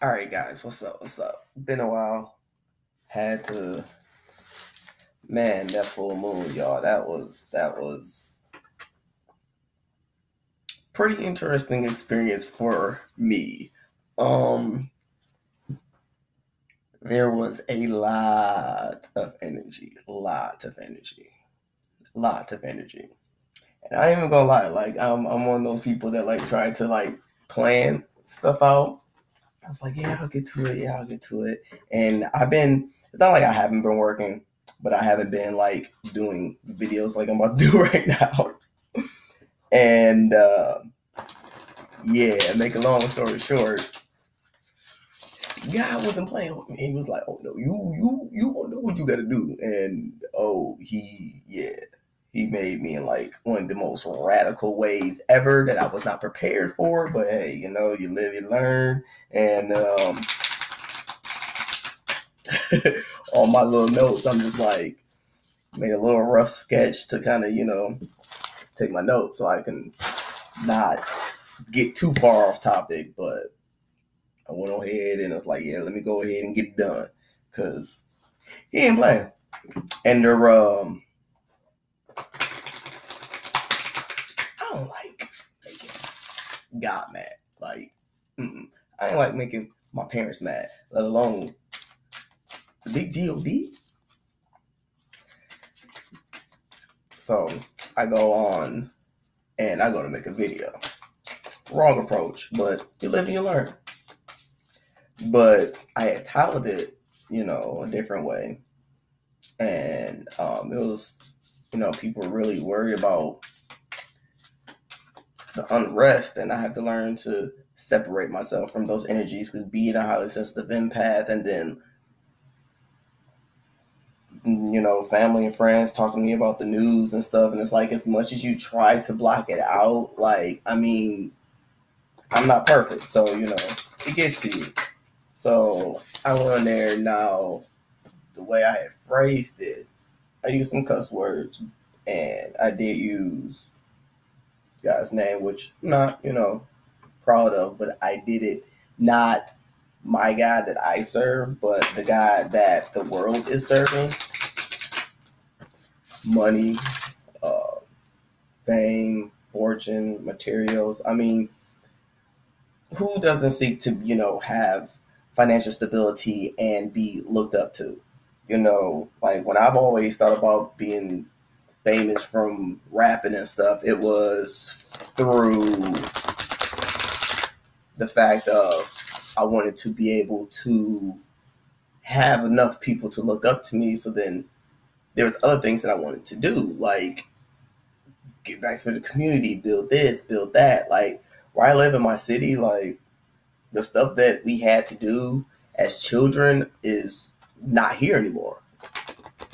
All right, guys, what's up? What's up? Been a while. Had to, man, that full moon, y'all. That was pretty interesting experience for me. Um, there was a lot of energy, lot of energy. And I ain't even gonna lie, like I'm one of those people that like try to like plan stuff out. I was like, yeah, I'll get to it. Yeah, I'll get to it. And it's not like I haven't been working, but I haven't been like doing videos like I'm about to do right now. And yeah, make a long story short, God wasn't playing with me. He was like, oh no, you gonna do what you gotta do. And he made me in like one of the most radical ways ever that I was not prepared for. But hey, you live, you learn. And on my little notes, I'm just like made a little rough sketch to kind of, take my notes so I can not get too far off topic. But I went ahead and I was like, yeah, let me go ahead and get it done. Because he ain't playing. And I don't like making God mad. Like, I ain't like making my parents mad, let alone the big God. So I go on and I go to make a video. Wrong approach, but you live and you learn. But I had titled it, a different way. And it was, people were really worried about the unrest, and I have to learn to separate myself from those energies because being a highly sensitive empath and then family and friends talking to me about the news and stuff, and it's like as much as you try to block it out, like I'm not perfect, so it gets to you. So I went on there. Now the way I had phrased it, I used some cuss words, and I did use God's name, which I'm not proud of, but I did it not my God that I serve, but the God that the world is serving. Money, uh, fame, fortune, materials. I mean, who doesn't seek to, have financial stability and be looked up to? Like when I've always thought about being famous from rapping and stuff, it was through the fact of I wanted to be able to have enough people to look up to me. So then there's other things that I wanted to do, like get back to the community, build this, build that. Like where I live in my city, like the stuff that we had to do as children is not here anymore.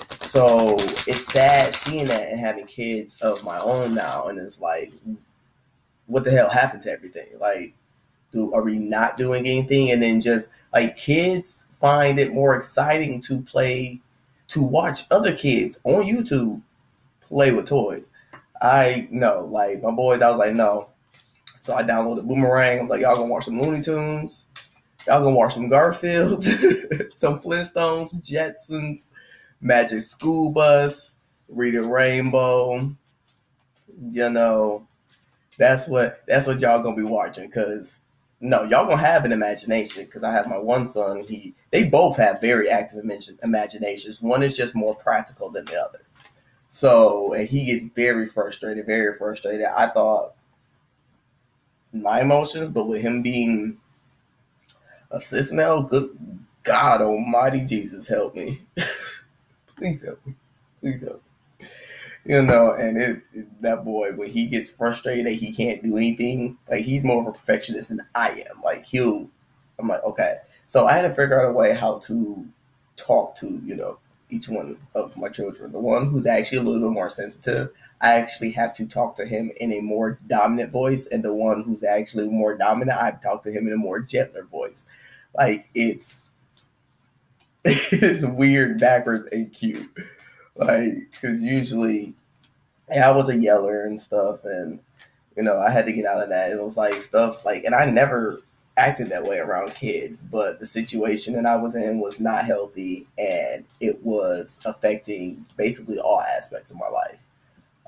So it's sad seeing that and having kids of my own now, and it's like, what the hell happened to everything? Like, are we not doing anything? And then just like kids find it more exciting to watch other kids on YouTube play with toys. I know, like my boys, I was like, no. So I downloaded Boomerang. I'm like, y'all gonna watch some Looney Tunes. Y'all gonna watch some Garfield, some Flintstones, Jetsons, Magic School Bus, Reading Rainbow. That's what y'all gonna be watching. Cause no, y'all gonna have an imagination. Cause I have my one son. They both have very active imaginations. One is just more practical than the other. So, and he gets very frustrated, very frustrated. I thought my emotions, but with him being a cis male, good God Almighty, Jesus, help me. Please help me. Please help me. And that boy, when he gets frustrated that he can't do anything, like he's more of a perfectionist than I am. Like I'm like, okay. So I had to figure out a way how to talk to, each one of my children. The one who's actually a little bit more sensitive, I actually have to talk to him in a more dominant voice. And the one who's actually more dominant, I talk to him in a more gentler voice. Like it's weird, backwards, and cute. Like, because usually, I was a yeller and stuff, and I had to get out of that. It was like stuff like, and I never acted that way around kids, but the situation that I was in was not healthy, and it was affecting basically all aspects of my life.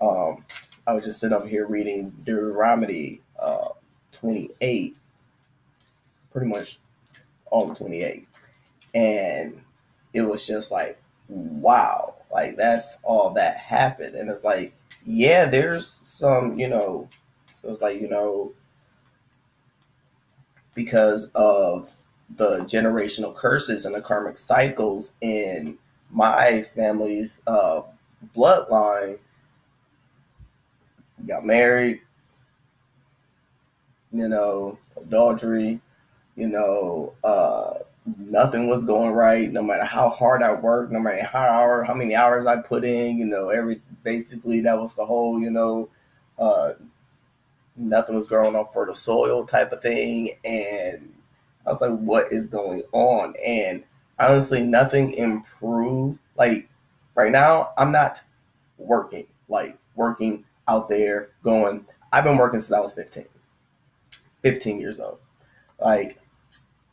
I was just sitting over here reading Deuteronomy 28, pretty much all of 28, and it was just like, wow, like that's all that happened. And it's like, yeah, there's some, it was like, because of the generational curses and the karmic cycles in my family's bloodline, got married, adultery, nothing was going right, no matter how hard I worked, no matter how many hours I put in, basically that was the whole, nothing was growing on fertile soil type of thing. And I was like, what is going on? And honestly, nothing improved. Like right now, I'm not working out there going, I've been working since I was 15 years old. Like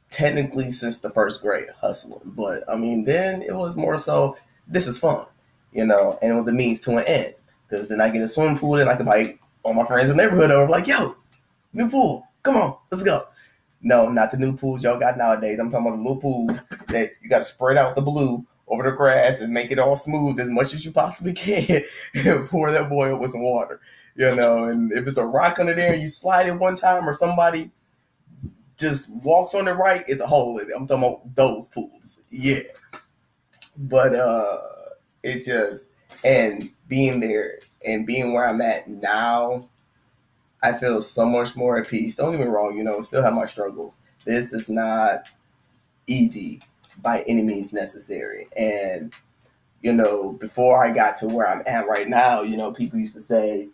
technically since the first grade hustling. But I mean, then it was more so, this is fun, and it was a means to an end. Because then I get a swimming pool and I can like all my friends in the neighborhood over like, yo, new pool, come on, let's go. No, not the new pools y'all got nowadays. I'm talking about the little pools that you got to spread out the blue over the grass and make it all smooth as much as you possibly can and pour that boy up with some water, and if it's a rock under there and you slide it one time or somebody just walks on the right, it's a hole in it. I'm talking about those pools. Yeah. But it just, and being there and being where I'm at now, I feel so much more at peace. Don't get me wrong, still have my struggles. This is not easy by any means necessary. And, before I got to where I'm at right now, people used to say,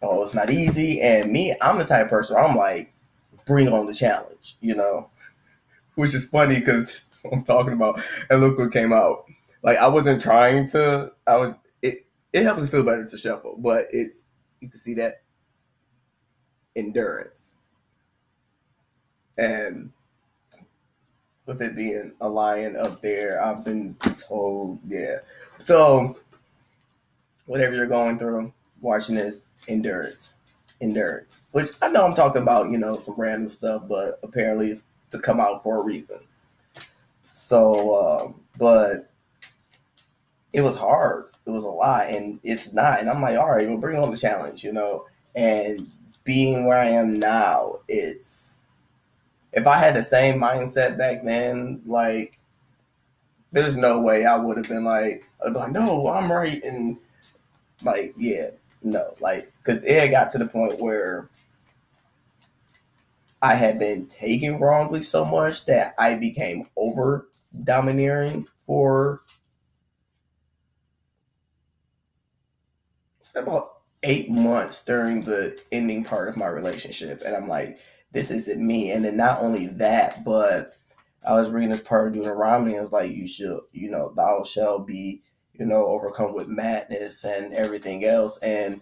oh, it's not easy. And me, I'm the type of person where I'm like, bring on the challenge, which is funny because I'm talking about, and look what came out. Like I wasn't trying to, it helps me feel better to shuffle, but you can see that endurance. And with it being a lion up there, I've been told, yeah. So whatever you're going through, watching this, endurance, which I know I'm talking about, some random stuff, but apparently it's to come out for a reason. So, but it was hard. It was a lot, and it's not. And I'm like, all right, we'll bring on the challenge, and being where I am now, it's, if I had the same mindset back then, like, there's no way I would have been like, I'd be like, no, I'm right. And like, yeah, no, like, because it had got to the point where I had been taken wrongly so much that I became over domineering for about 8 months during the ending part of my relationship. And I'm like, this isn't me. And then not only that, but I was reading this part of Deuteronomy. It was like, you should, thou shalt be, overcome with madness and everything else. And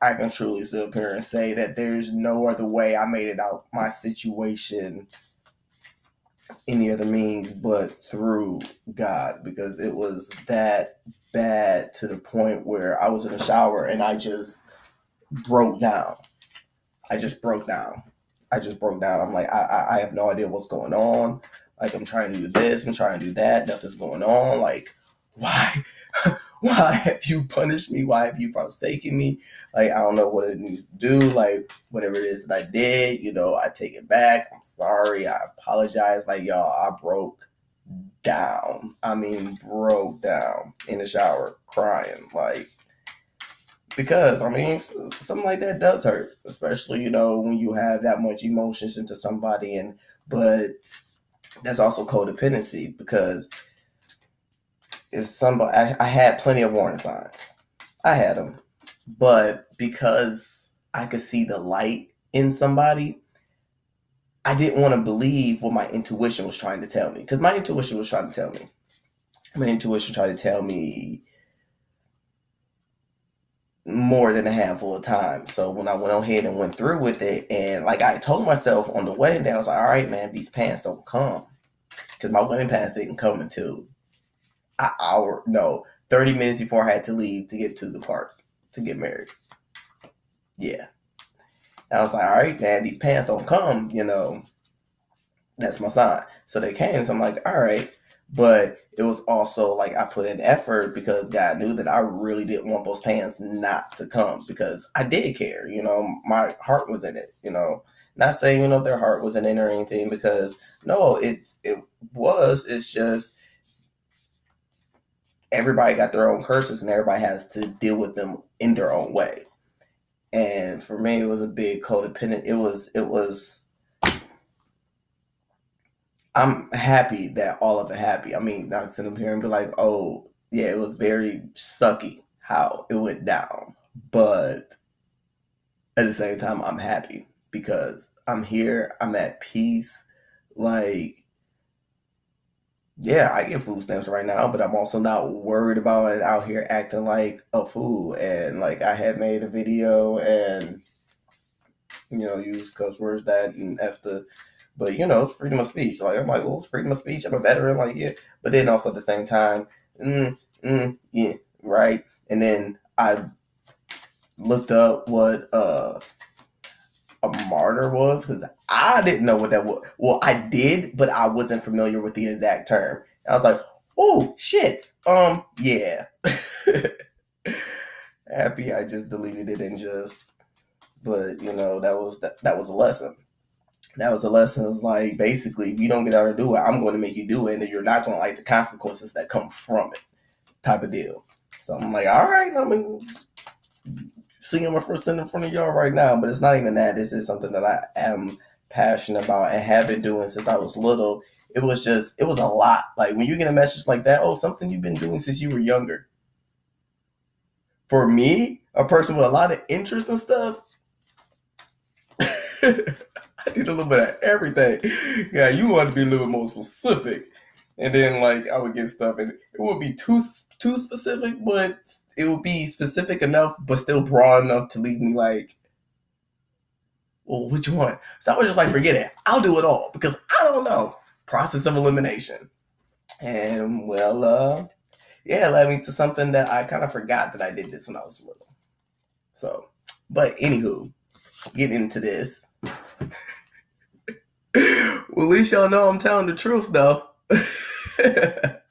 I can truly sit up here and say that there's no other way I made it out my situation any other means but through God, because it was that bad to the point where I was in the shower and I just broke down. I'm like, I have no idea what's going on. Like, I'm trying to do this, I'm trying to do that, nothing's going on. Like, why? Why have you punished me? Why have you forsaken me? Like, I don't know what it needs to do. Like, whatever it is that I did, I take it back. I'm sorry. I apologize. Like, y'all, I broke down. I mean, broke down in the shower, crying. Like, because, I mean, something like that does hurt, especially, when you have that much emotions into somebody. But that's also codependency, because if somebody, I had plenty of warning signs. I had them. But because I could see the light in somebody, I didn't want to believe what my intuition was trying to tell me. Because my intuition was trying to tell me. My intuition tried to tell me, more than a handful of times. So when I went ahead and went through with it, and like I told myself on the wedding day, I was like, all right, man, these pants don't come. Because my wedding pants didn't come until an hour, no, 30 minutes before I had to leave to get to the park to get married. Yeah. And I was like, all right, man, these pants don't come, that's my sign. So they came. So I'm like, all right. But it was also like I put in effort because God knew that I really didn't want those pants not to come because I did care. My heart was in it. Not saying their heart wasn't in or anything because no, it was. It's just everybody got their own curses and everybody has to deal with them in their own way. And for me, it was a big codependent. It was. I'm happy that all of it happened. I mean, not sit up here and be like, oh, yeah, it was very sucky how it went down. But at the same time, I'm happy because I'm here. I'm at peace. Like, yeah, I get food stamps right now, but I'm also not worried about it out here acting like a fool. And like, I had made a video and, use cuss words that and F the. But it's freedom of speech. Like I'm like, well, it's freedom of speech. I'm a veteran, like yeah. But then also at the same time, yeah, right. And then I looked up what a martyr was because I didn't know what that was. Well, I did, but I wasn't familiar with the exact term. And I was like, oh shit, yeah. Happy I just deleted it and just, but that was a lesson. That was a lesson. It was like, basically, if you don't get out and do it, I'm going to make you do it, and then you're not going to like the consequences that come from it, type of deal. So I'm like, all right, I'm seeing my first sin in front of y'all right now, but it's not even that. This is something that I am passionate about and have been doing since I was little. It was a lot. Like when you get a message like that, oh, something you've been doing since you were younger. For me, a person with a lot of interest and stuff, I did a little bit of everything. Yeah, you want to be a little more specific. And then like I would get stuff and it would be too specific, but it would be specific enough but still broad enough to leave me like, well, which one? So I was just like, forget it. I'll do it all because I don't know. Process of elimination. And well, yeah, it led me to something that I kind of forgot that I did this when I was little. So, but anywho, getting into this. Well, at least y'all know I'm telling the truth, though. The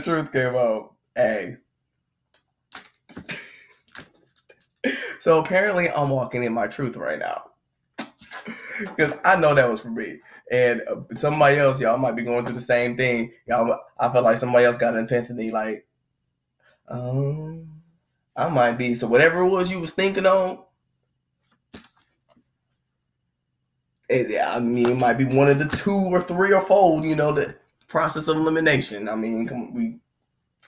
truth came out. Hey. So apparently I'm walking in my truth right now. Because I know that was for me. And somebody else, y'all might be going through the same thing. Y'all, I feel like somebody else got an epiphany like, I might be. So whatever it was you was thinking on, I mean, it might be one of the 2 or 3 or 4, the process of elimination. I mean,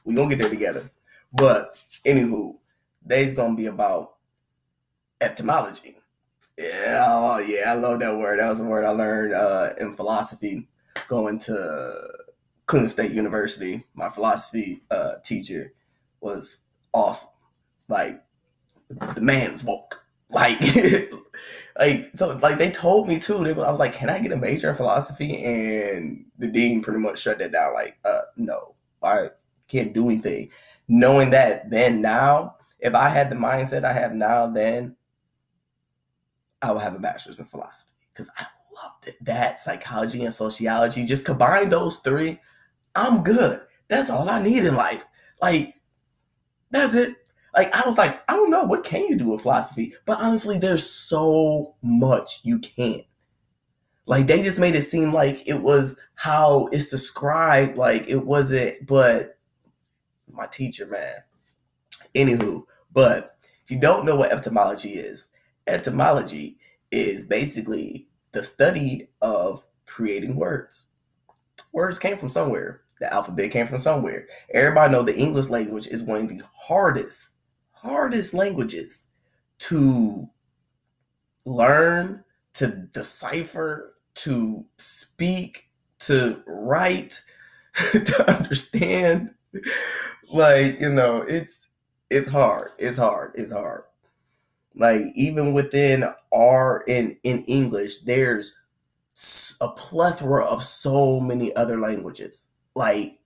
we gonna get there together. But anywho, today's gonna be about etymology. Yeah, oh yeah, I love that word. That was a word I learned in philosophy, going to Cleveland State University. My philosophy teacher was awesome. Like the man's woke. Like, they told me too. I was like, can I get a major in philosophy? And the dean pretty much shut that down. Like, no, I can't do anything. Knowing that then now, if I had the mindset I have now, then I would have a bachelor's in philosophy because I loved it. That, psychology and sociology, just combine those 3, I'm good. That's all I need in life. Like, that's it. Like, I was like, I don't know, what can you do with philosophy? But honestly, there's so much you can. Like, they just made it seem like it was how it's described, like it wasn't, but my teacher, man. Anywho, but if you don't know what etymology is basically the study of creating words. Words came from somewhere. The alphabet came from somewhere. Everybody know the English language is one of the hardest languages to learn, to decipher, to speak, to write, to understand. Like, It's hard. It's hard. It's hard. Like even within our in English, there's a plethora of so many other languages. Like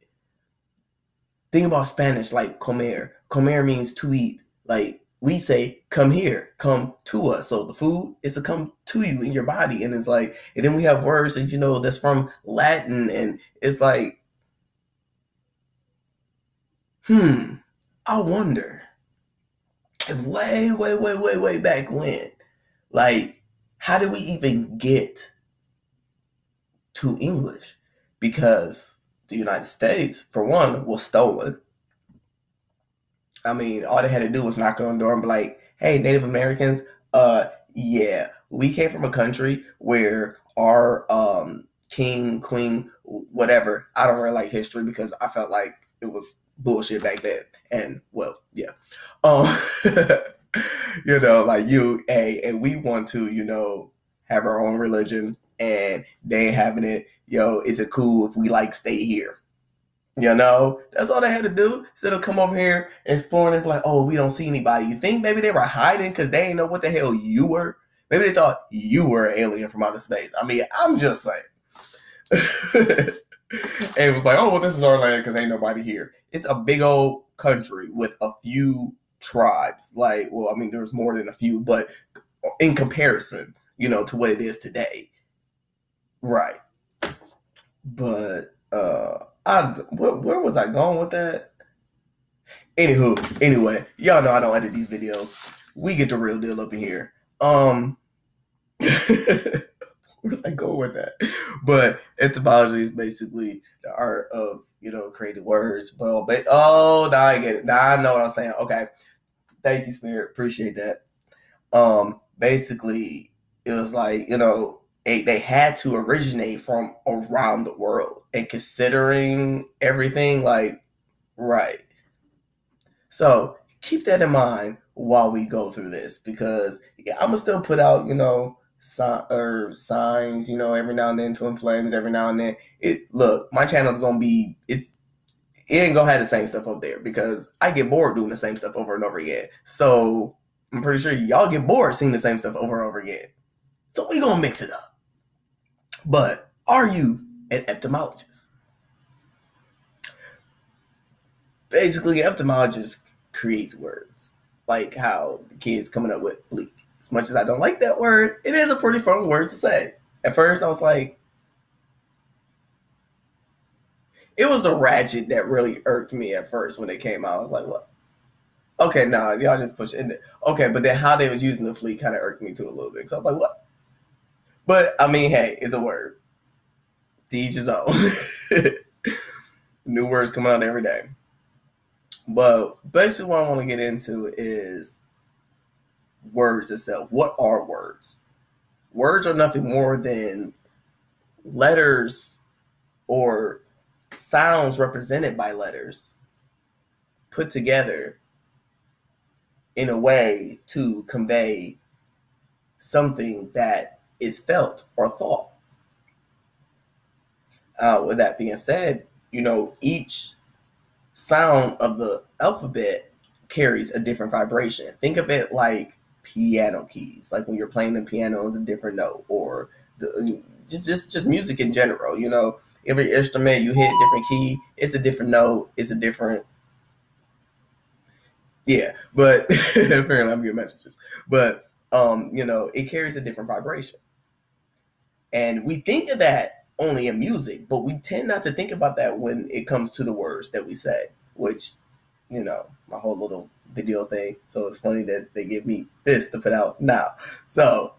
think about Spanish, like comer. Comer means to eat. Like we say, come here, come to us. So the food is to come to you in your body. And it's like, and then we have words that, that's from Latin. And it's like, I wonder if way back when, like, how did we even get to English? Because the United States, for one, was stolen. I mean, all they had to do was knock on the door and be like, hey, Native Americans, yeah, we came from a country where our king, queen, whatever, I don't really like history because I felt like it was bullshit back then. And well, yeah. Um like and we want to, have our own religion and they ain't having it. Is it cool if we like stay here? That's all they had to do. Instead of come over here exploring and be like, oh, we don't see anybody. You think maybe they were hiding because they didn't know what the hell you were? Maybe they thought you were an alien from outer space. I mean, I'm just saying. And it was like, oh, well, this is our land because ain't nobody here. It's a big old country with a few tribes. Like, well, I mean, there's more than a few, but in comparison, to what it is today. Right. But, where was I going with that? Anyway, y'all know I don't edit these videos. We get the real deal up in here. Where was I going with that? But etymology is basically the art of, creating words. But now I get it. Now I know what I'm saying. Okay. Thank you, Spirit. Appreciate that. Basically, it was like, they had to originate from around the world. And considering everything, like, right. So keep that in mind while we go through this, because I'm gonna still put out, signs, every now and then, twin flames, every now and then. Look, my channel's gonna be it ain't gonna have the same stuff up there because I get bored doing the same stuff over and over again. So I'm pretty sure y'all get bored seeing the same stuff over and over again. So we gonna mix it up. But are you an etymologist? Basically, an etymologist creates words, like how the kids coming up with bleak. As much as I don't like that word, it is a pretty fun word to say. At first, I was like, it was the ratchet that really irked me at first when it came out. I was like, what? Okay, nah, y'all just push it. Okay, but then how they was using the fleet kind of irked me too a little bit. Because I was like, what? But, I mean, hey, it's a word. To each his own. New words come out every day. But basically what I want to get into is words itself. What are words? Words are nothing more than letters or sounds represented by letters put together in a way to convey something that is felt or thought. With that being said, each sound of the alphabet carries a different vibration. Think of it like piano keys. Like when you're playing the piano is a different note, or just music in general. Every instrument you hit different key, it's a different note, it's a different. Yeah, but apparently I'm getting messages. But it carries a different vibration. And we think of that only in music, but we tend not to think about that when it comes to the words that we say, which, my whole little video thing. So it's funny that they give me this to put out now. So,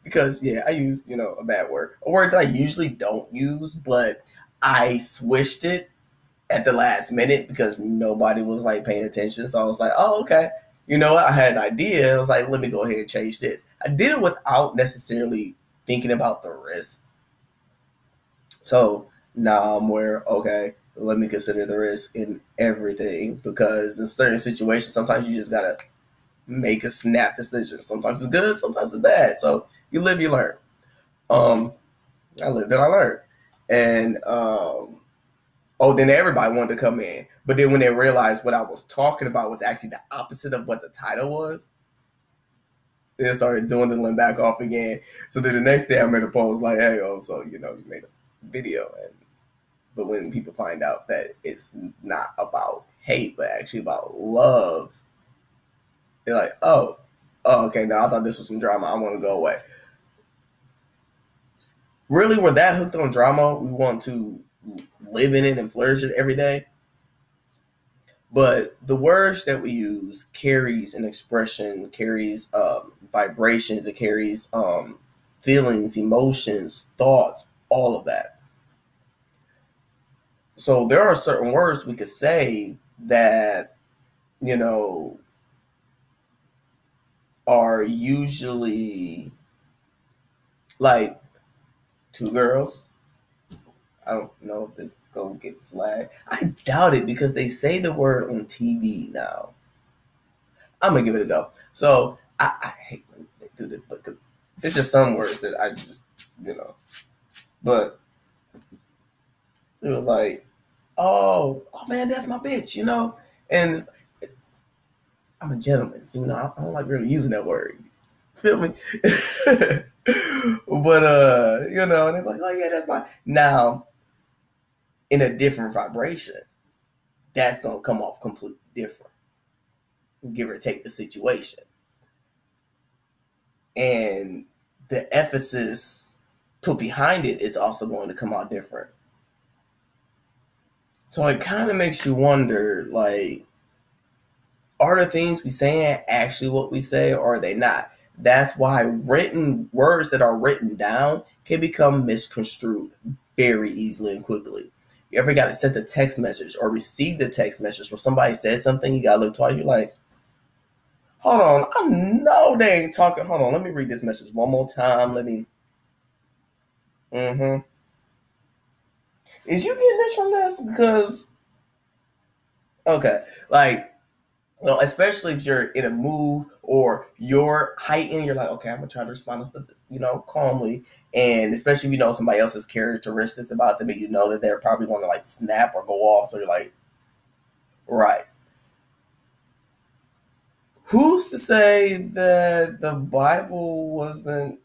because, yeah, I use, a bad word. A word that I usually don't use, but I switched it at the last minute because nobody was, like, paying attention. So I was like, oh, okay. You know what? I had an idea. I was like, let me go ahead and change this. I did it without necessarily thinking about the risk. So now I'm aware, okay, let me consider the risk in everything, because in certain situations, sometimes you just got to make a snap decision. Sometimes it's good, sometimes it's bad. So you live, you learn. I lived and I learned. And Oh, then everybody wanted to come in. But then when they realized what I was talking about was actually the opposite of what the title was, they started dwindling back off again. So then the next day I made a post like, hey, oh, so, you made a video. But when people find out that it's not about hate, but actually about love, they're like, oh, okay, now I thought this was some drama. I want to go away. Really, we're that hooked on drama. We want to live in it and flourish it every day. But the words that we use carries an expression, carries vibrations, it carries feelings, emotions, thoughts, all of that. So there are certain words we could say that, are usually like two girls. I don't know if this go get flagged. I doubt it because they say the word on TV now. I'm gonna give it a go. So I hate when they do this, but because it's just some words that I just But it was like, oh man, that's my bitch, And I'm a gentleman, so I don't like really using that word. Feel me? But and they're like, oh yeah, that's my now in a different vibration. That's gonna come off completely different. Give or take the situation. And the emphasis put behind it is also going to come out different. So it kind of makes you wonder, like, are the things we saying actually what we say, or are they not? That's why written words that are written down can become misconstrued very easily and quickly. You ever got to send a text message or received a text message where somebody said something, you gotta look twice, you're like, hold on, I know they ain't talking. Hold on, let me read this message one more time. Let me. Is you getting this from this? Because, okay, like, especially if you're in a mood or you're heightened, you're like, okay, I'm gonna try to respond to this, calmly. And especially if somebody else's characteristics about them, and that they're probably gonna like snap or go off. So you're like, right. Who's to say that the Bible wasn't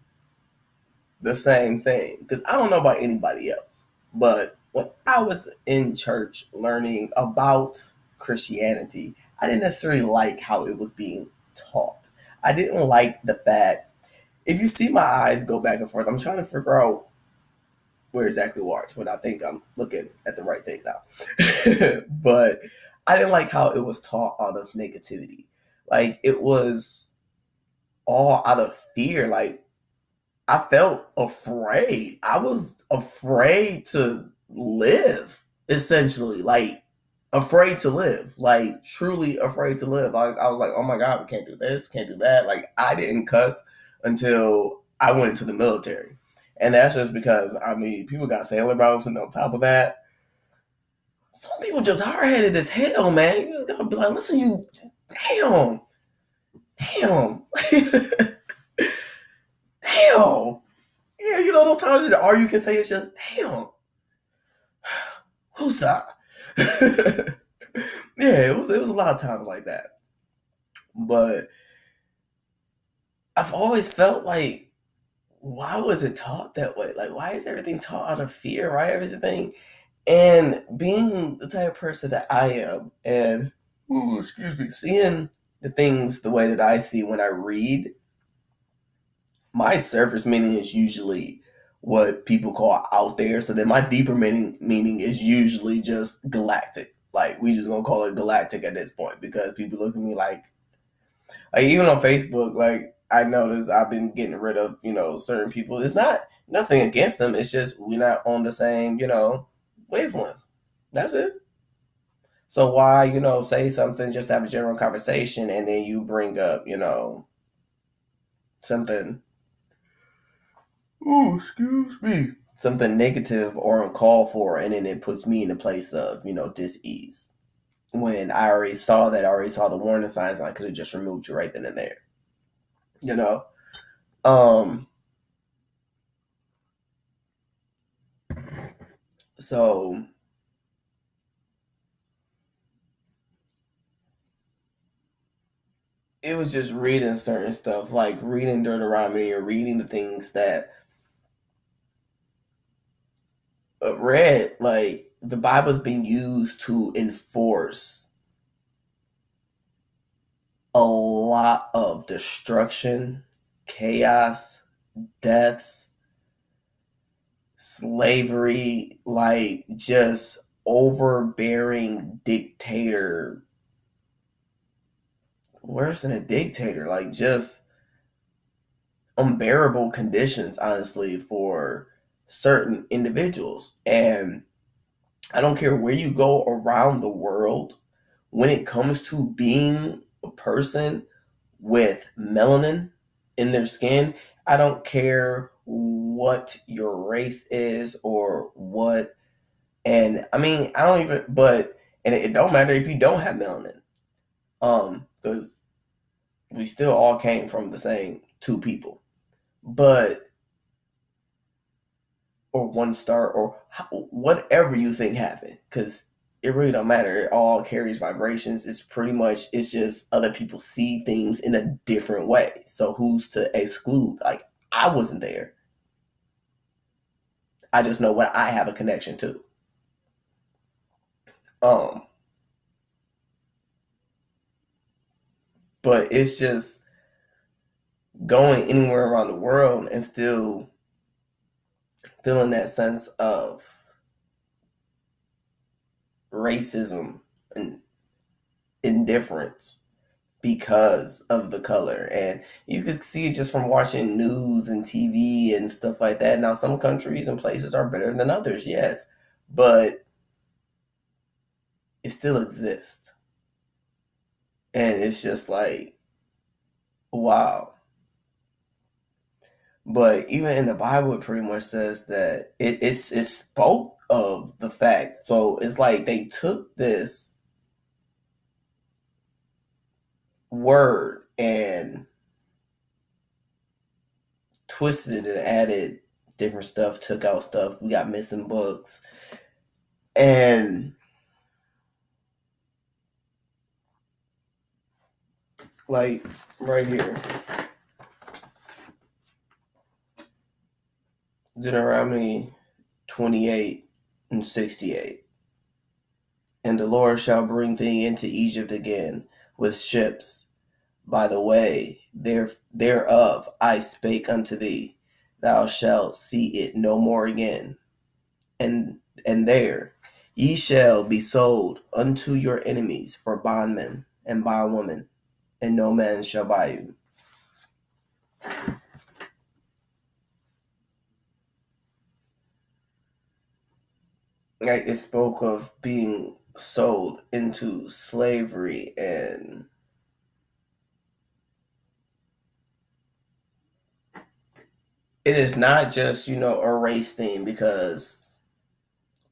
the same thing? Because I don't know about anybody else, but when I was in church learning about Christianity, I didn't necessarily like how it was being taught. I didn't like the fact, if you see my eyes go back and forth, I'm trying to figure out where exactly we are, but I think I'm looking at the right thing now. But I didn't like how it was taught out of negativity. Like, it was all out of fear. Like, I felt afraid. I was afraid to live, essentially. Like, afraid to live. Like, truly afraid to live. Like, I was like, oh my God, we can't do this, can't do that. Like, I didn't cuss until I went into the military. And that's just because, people got sailor bros, and on top of that, some people just hard-headed as hell, man. You just gotta be like, listen, you, damn. Damn. Yeah, those times that all you can say is just, damn. Who's up? Yeah, it was a lot of times like that. But I've always felt like, why was it taught that way? Like, why is everything taught out of fear? Why everything? And being the type of person that I am, and seeing the things the way that I see when I read, my surface meaning is usually what people call out there. So then my deeper meaning is usually just galactic. Like, we just gonna call it galactic at this point, because people look at me like even on Facebook, like, I notice I've been getting rid of, certain people. It's not nothing against them. It's just we're not on the same, wavelength. That's it. So why, say something just to have a general conversation, and then you bring up, something, something negative or uncalled for, and then it puts me in a place of, dis-ease. When I already saw that, I already saw the warning signs, and I could have just removed you right then and there. So it was just reading certain stuff, like reading Deuteronomy or reading the things that read, like the Bible's been used to enforce a lot of destruction, chaos, deaths, slavery, like just overbearing dictator. Worse than a dictator, like just unbearable conditions, honestly, for certain individuals. And I don't care where you go around the world, when it comes to being a person with melanin in their skin, I don't care what your race is or what. And I mean, I don't even, but, and it don't matter if you don't have melanin, because we still all came from the same two people, but, or one star, or whatever you think happened, because it really don't matter. It all carries vibrations. It's pretty much, it's just other people see things in a different way. So who's to exclude? Like, I wasn't there. I just know what I have a connection to. Um, but it's just going anywhere around the world and still feeling that sense of racism and indifference because of the color. And you can see it just from watching news and TV and stuff like that. Now, some countries and places are better than others, yes, but it still exists. And it's just like, wow. But even in the Bible, it pretty much says that it spoke of the fact. So it's like they took this word and twisted it and added different stuff, took out stuff. We got missing books. And like right here, Deuteronomy 28:68. And the Lord shall bring thee into Egypt again with ships by the way thereof I spake unto thee. Thou shalt see it no more again. And there ye shall be sold unto your enemies for bondmen and bondwomen, and no man shall buy you. Like, it spoke of being sold into slavery, and it is not just, a race thing, because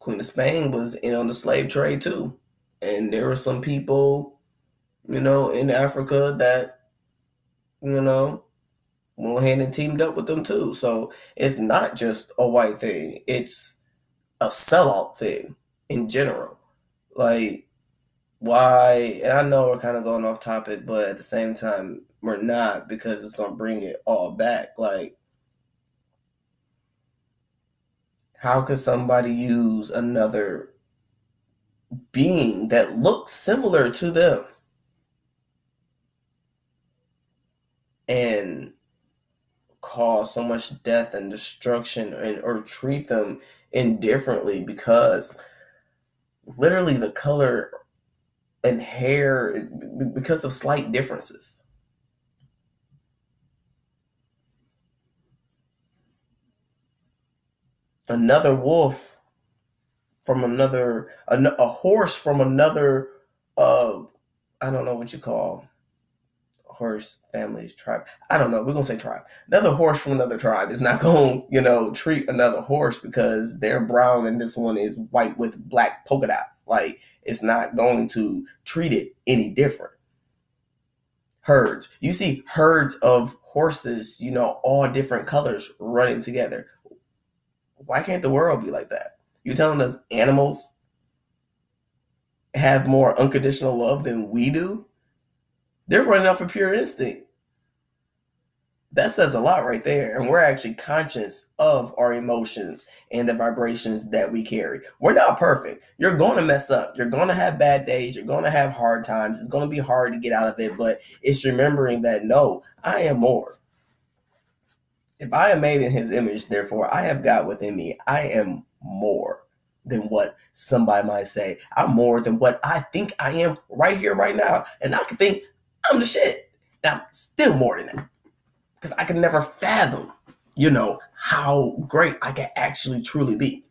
Queen of Spain was in on the slave trade too. And there were some people, in Africa that, went ahead and teamed up with them too. So it's not just a white thing. It's a sellout thing in general. Like, why? And I know we're kind of going off topic, but at the same time, we're not, because it's going to bring it all back. Like, how could somebody use another being that looks similar to them and cause so much death and destruction, or treat them indifferently because literally the color and hair, because of slight differences? Another wolf from another, a horse from another, I don't know what you call horse families, tribe. I don't know. We're going to say tribe. Another horse from another tribe is not going to, treat another horse because they're brown and this one is white with black polka dots. Like, it's not going to treat it any different. Herds. You see herds of horses, all different colors running together. Why can't the world be like that? You're telling us animals have more unconditional love than we do? They're running off of pure instinct. That says a lot right there. And we're actually conscious of our emotions and the vibrations that we carry. We're not perfect. You're going to mess up. You're going to have bad days. You're going to have hard times. It's going to be hard to get out of it. But it's remembering that, no, I am more. If I am made in his image, therefore I have God within me. I am more than what somebody might say. I'm more than what I think I am right here, right now. And I can think I'm the shit. And I'm still more than that. Because I can never fathom, how great I can actually truly be.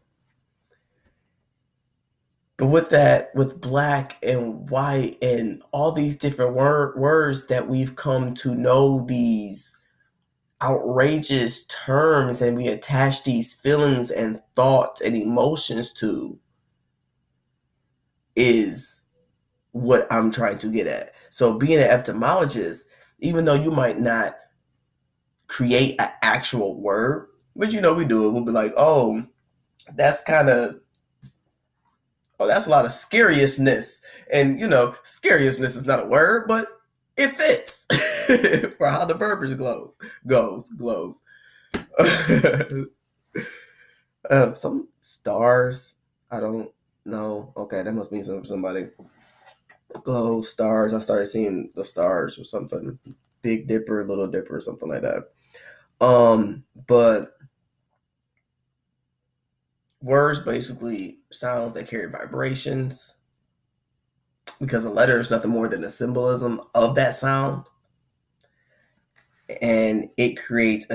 But with that, with black and white and all these different words that we've come to know, these outrageous terms, and we attach these feelings and thoughts and emotions to, is what I'm trying to get at. So being an etymologist, even though you might not create an actual word, but we do it. We'll be like, oh, that's a lot of scariousness. And scariousness is not a word, but it fits for how the Burbage glows. Some stars, I don't know. Okay, that must mean something for somebody. Glow, stars. I started seeing the stars or something. Big Dipper, Little Dipper, something like that. But words basically sounds that carry vibrations, because a letter is nothing more than a symbolism of that sound, and it creates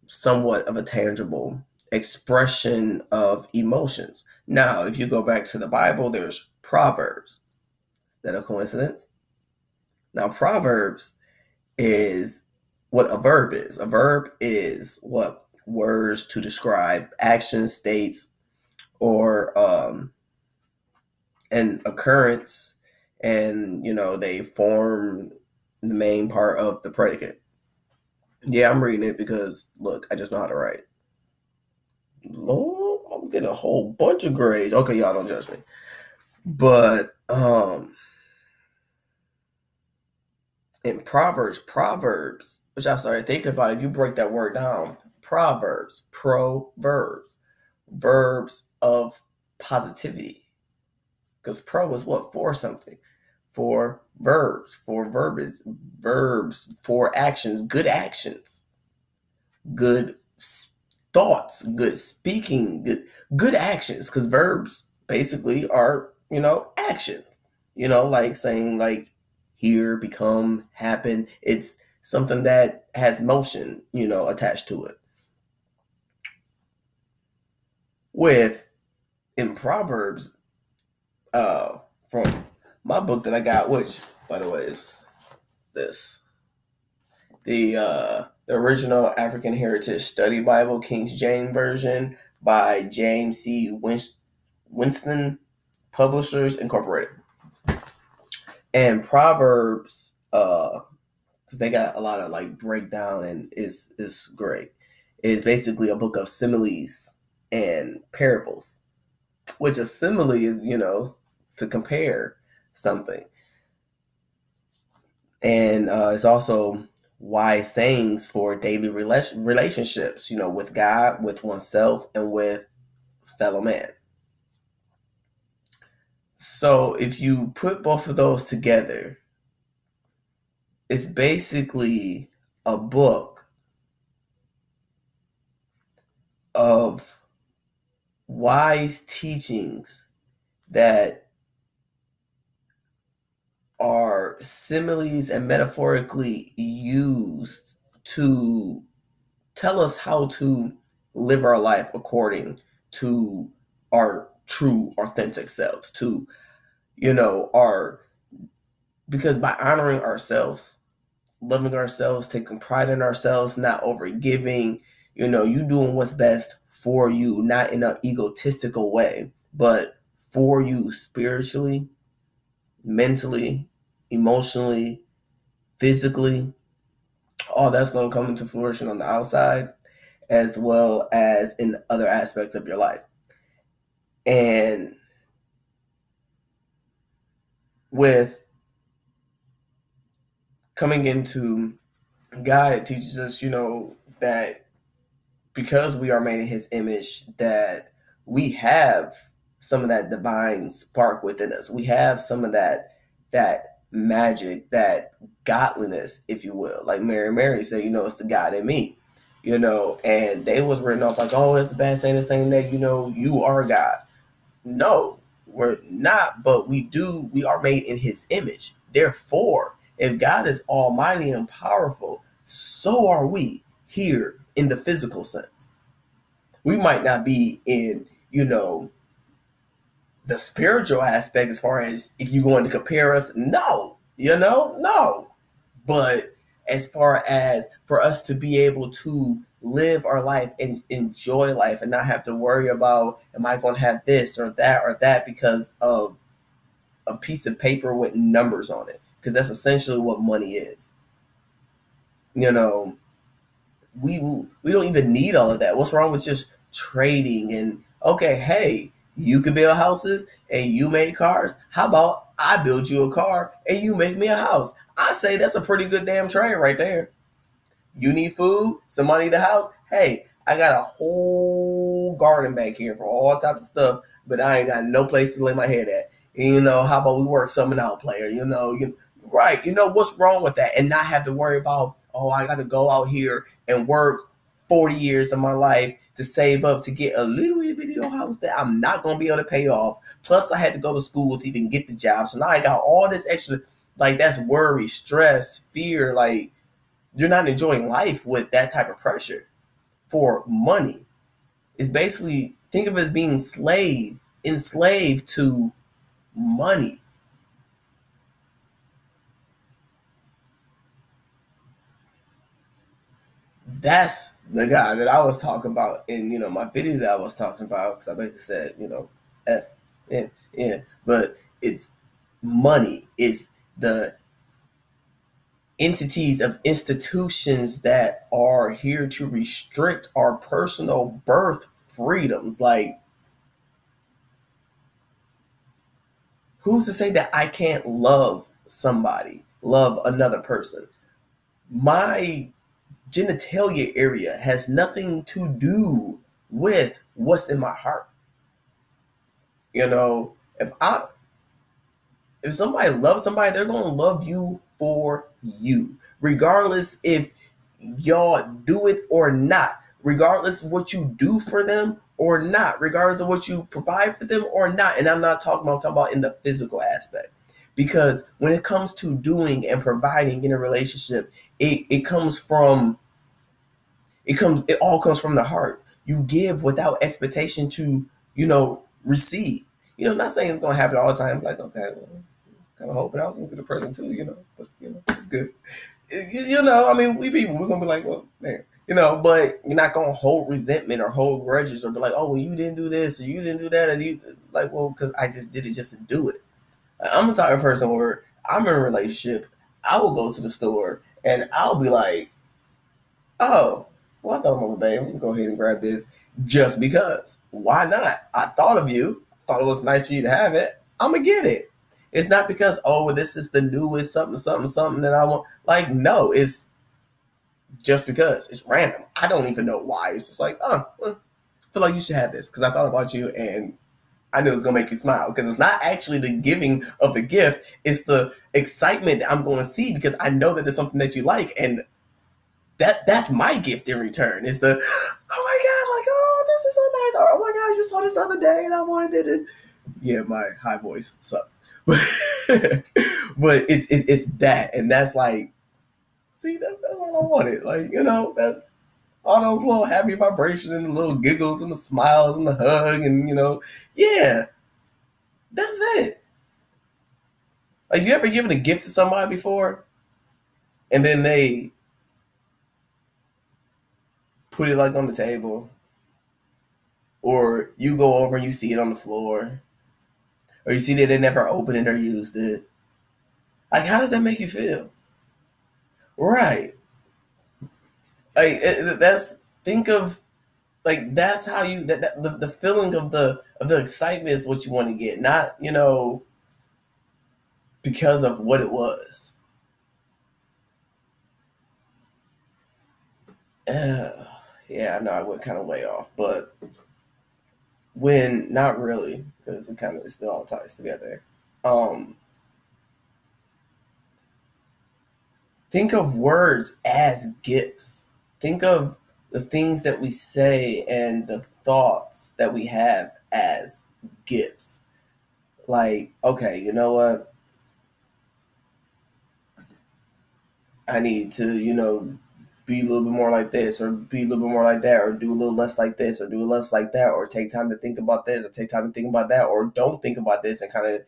somewhat of a tangible expression of emotions. Now, if you go back to the Bible, there's Proverbs. Is that a coincidence? Now, Proverbs is what a verb is. A verb is what words to describe action, states, or an occurrence, and they form the main part of the predicate. Yeah, I'm reading it because look, I just know how to write. Lord, I'm getting a whole bunch of grades. Okay, y'all don't judge me. But in Proverbs, which I started thinking about, if you break that word down, Proverbs, verbs of positivity. Because pro is what? For something. For verbs, for verbiage, verbs, for actions, good thoughts, good speaking, good actions. Because verbs basically are, actions. Like saying like hear, become, happen. It's something that has motion, attached to it. In Proverbs, from my book that I got, which, by the way, is this. The original African Heritage Study Bible, King James Version, by James C. Winston, Publishers Incorporated. And Proverbs, because they got a lot of like breakdown, and it's great. It's basically a book of similes and parables, which a simile is, to compare something. And it's also wise sayings for daily relationships, with God, with oneself, and with fellow man. So if you put both of those together, it's basically a book of wise teachings that are similes and metaphorically used to tell us how to live our life according to our true, authentic selves, because by honoring ourselves, loving ourselves, taking pride in ourselves, not overgiving, you doing what's best for you, not in an egotistical way, but for you spiritually, mentally, emotionally, physically, all that's going to come into fruition on the outside as well as in other aspects of your life. And with coming into God, it teaches us, that because we are made in his image, that we have some of that divine spark within us. We have some of that magic, that godliness, if you will. Like Mary said, it's the God in me. And they was written off like, oh, that's a bad saying, saying that, you are God. No, we're not, but we are made in his image. Therefore, if God is almighty and powerful, so are we here in the physical sense. We might not be in, the spiritual aspect as far as if you're going to compare us, no. But as far as for us to be able to live our life and enjoy life and not have to worry about, am I going to have this or that because of a piece of paper with numbers on it? Because that's essentially what money is. We don't even need all of that. What's wrong with just trading and, okay, hey, you can build houses and you make cars. How about I build you a car and you make me a house? I say that's a pretty good damn trade right there. You need food, somebody need a house. Hey, I got a whole garden back here for all types of stuff, but I ain't got no place to lay my head at. And, how about we work something out, player? Right. What's wrong with that? And not have to worry about, oh, I got to go out here and work 40 years of my life to save up to get a little bitty house that I'm not going to be able to pay off. Plus, I had to go to school to even get the job. So now I got all this extra, like, that's worry, stress, fear. Like, you're not enjoying life with that type of pressure for money. It's basically, think of it as being enslaved to money. That's the guy that I was talking about in, my video that I was talking about, because I basically said, F, yeah, but it's money. It's the entities of institutions that are here to restrict our personal birth freedoms. Like, who's to say that I can't love somebody, love another person? My genitalia area has nothing to do with what's in my heart. If somebody loves somebody, they're going to love you for you, regardless if y'all do it or not, regardless of what you do for them or not, regardless of what you provide for them or not. And I'm talking about in the physical aspect, because when it comes to doing and providing in a relationship, it all comes from the heart. You give without expectation to, receive. Not saying it's going to happen all the time. Like, okay, well, I was kind of hoping I was going to get a present too, but, it's good. I mean, we're going to be like, well, man, but you're not going to hold resentment or hold grudges or be like, oh, well, you didn't do this or you didn't do that. And you, like, well, because I just did it just to do it. I'm the type of person where I'm in a relationship. I will go to the store and I'll be like, oh, well, I thought I'm over, babe. I'm going to go ahead and grab this just because. Why not? I thought of you. Thought it was nice for you to have it. I'm going to get it. It's not because, oh, well, this is the newest something that I want. Like, no, it's just because. It's random. I don't even know why. It's just like, I feel like you should have this because I thought about you and I knew it was going to make you smile. Because it's not actually the giving of the gift. It's the excitement that I'm going to see because I know that it's something that you like. And that's my gift in return. It's the, oh my God, like, oh, this is so nice. Or, oh my God, I just saw this the other day and I wanted it. And yeah, my high voice sucks. But it's that. And that's like, see, that's all I wanted. Like, that's all those little happy vibrations and the little giggles and the smiles and the hug and, yeah, that's it. Like, you ever given a gift to somebody before and then they put it like on the table, or you go over and you see it on the floor, or you see that they never opened it or used it? Like, how does that make you feel? Right. Like, think of, like, that's how you, the feeling of the excitement is what you want to get, not, because of what it was. Yeah, I know I went kind of way off, but when not really, because it still all ties together. Um, think of words as gifts. Think of the things that we say and the thoughts that we have as gifts. Like, okay, you know what? I need to, be a little bit more like this, or be a little bit more like that, or do a little less like this, or do less like that, or take time to think about this, or take time to think about that, or don't think about this and kind of,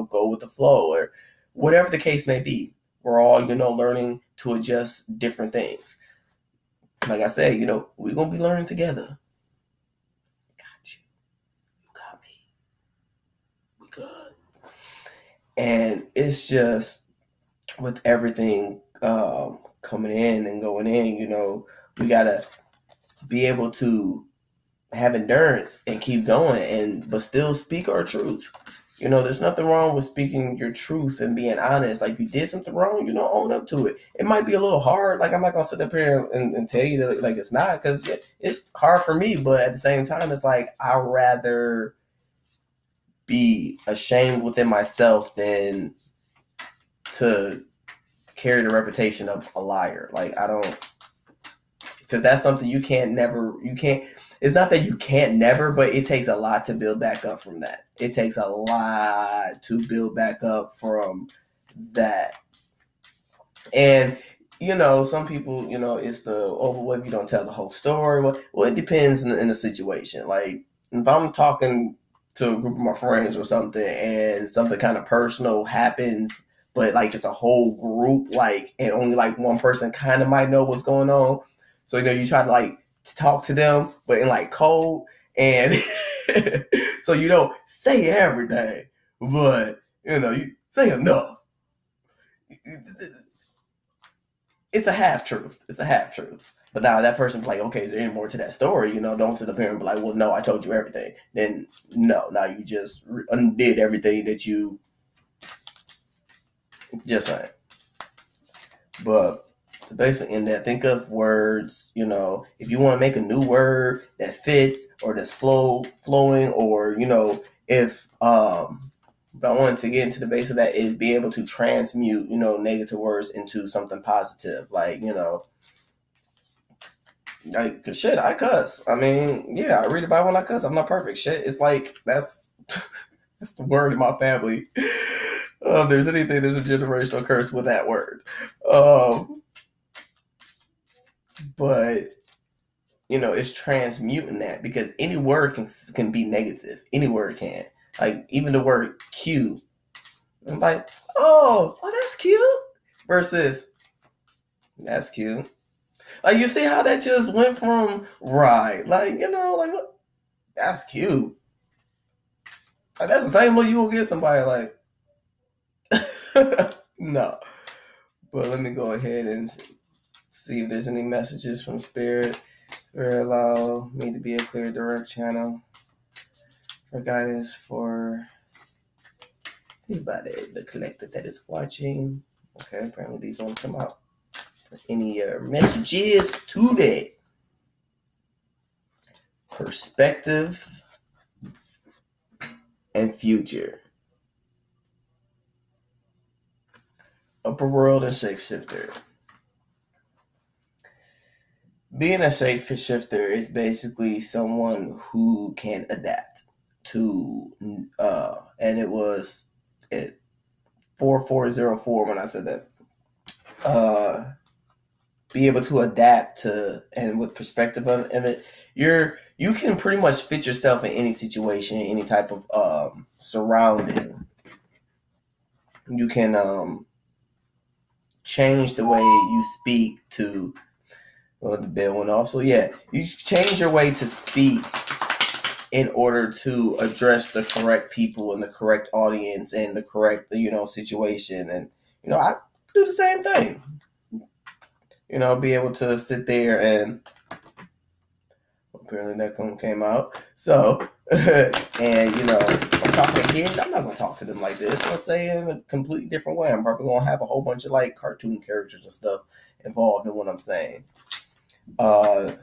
go with the flow, or whatever the case may be. We're all, learning to adjust different things. Like I said, we're going to be learning together. Got you. You got me. We good. And it's just with everything coming in and going in, we got to be able to have endurance and keep going but still speak our truth. There's nothing wrong with speaking your truth and being honest. Like, if you did something wrong, own up to it. It might be a little hard. Like, I'm not going to sit up here and tell you that, like, it's not, because it's hard for me. But at the same time, it's like, I'd rather be ashamed within myself than to carry the reputation of a liar. Like, I don't, because that's something you can't, it's not that you can't never, but it takes a lot to build back up from that. It takes a lot to build back up from that. And, some people, it's what if you don't tell the whole story? Well, it depends in the situation. Like, if I'm talking to a group of my friends or something and something kind of personal happens, but like it's a whole group, like, and only like one person kind of might know what's going on. So, you try to like talk to them, but in like code, and so you don't say everything, but you say enough. It's a half truth. But now that person's like, okay, is there any more to that story? Don't sit up here and be like, well, no, I told you everything. Then no, now you just undid everything that you just said. But to basically end that, think of words, if you want to make a new word that fits or that's flowing, or, if I wanted to get into the base of that, is be able to transmute, negative words into something positive. Like, like, shit, I cuss. I mean, yeah, I read the Bible and I cuss. I'm not perfect. Shit, it's like, that's the word in my family. If there's anything, there's a generational curse with that word. But it's transmuting that, because any word can be negative. Any word can. Like, even the word cute. I'm like, oh, that's cute. Versus, that's cute. Like, you see how that just went from, right, like, like, what? That's cute. Like, that's the same way you will get somebody, like, no. But let me go ahead and see if there's any messages from Spirit or allow me to be a clear, direct channel for guidance for anybody, the collective that is watching. Okay, apparently these won't come out. Any messages today? Perspective and future. Upper world and shapeshifter. Being a shapeshifter is basically someone who can adapt to, and it was at 4404 when I said that. Be able to adapt to, and with perspective of it, you can pretty much fit yourself in any situation, any type of surrounding. You can change the way you speak to. Well, the bell went off. So yeah, you change your way to speak in order to address the correct people and the correct audience and the correct situation. And I do the same thing. Be able to sit there and apparently that came out. So, and I'm talking to kids, I'm not going to talk to them like this. Let's say in a completely different way. I'm probably going to have a whole bunch of like cartoon characters and stuff involved in what I'm saying. So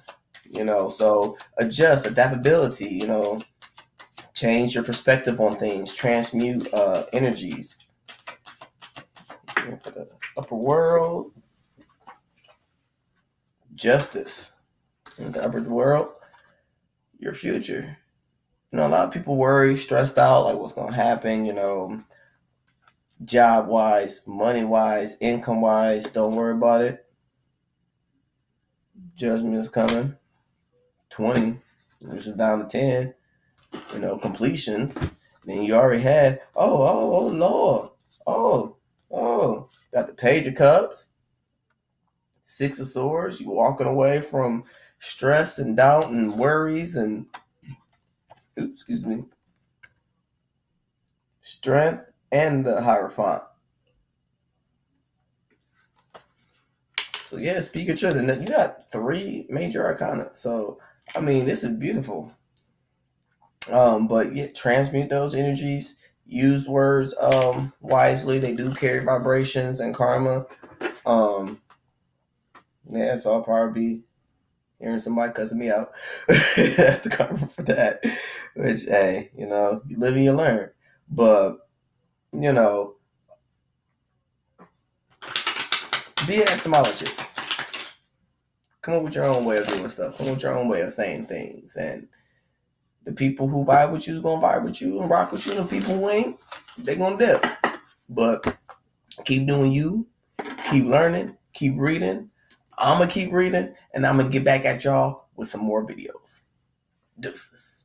adjust, adaptability, change your perspective on things, transmute energies. For the upper world, justice. In the upper world, your future. A lot of people worry, stressed out, like what's going to happen, job wise, money wise, income wise. Don't worry about it. Judgment is coming. 20, which is down to 10. Completions. Then you already had, oh, Lord. Got the Page of Cups, Six of Swords. You walking away from stress and doubt and worries and, strength and the Hierophant. So yeah, speak your truth. And then you got 3 major arcana. So, this is beautiful. But yeah, transmute those energies. Use words wisely. They do carry vibrations and karma. So I'll probably be hearing somebody cussing me out. That's the karma for that. Which, hey, you live and you learn. But, be an entomologist. Come up with your own way of doing stuff. Come up with your own way of saying things. And the people who vibe with you are going to vibe with you and rock with you. And the people who ain't, they going to dip. But keep doing you. Keep learning. Keep reading. I'm going to keep reading. And I'm going to get back at y'all with some more videos. Deuces.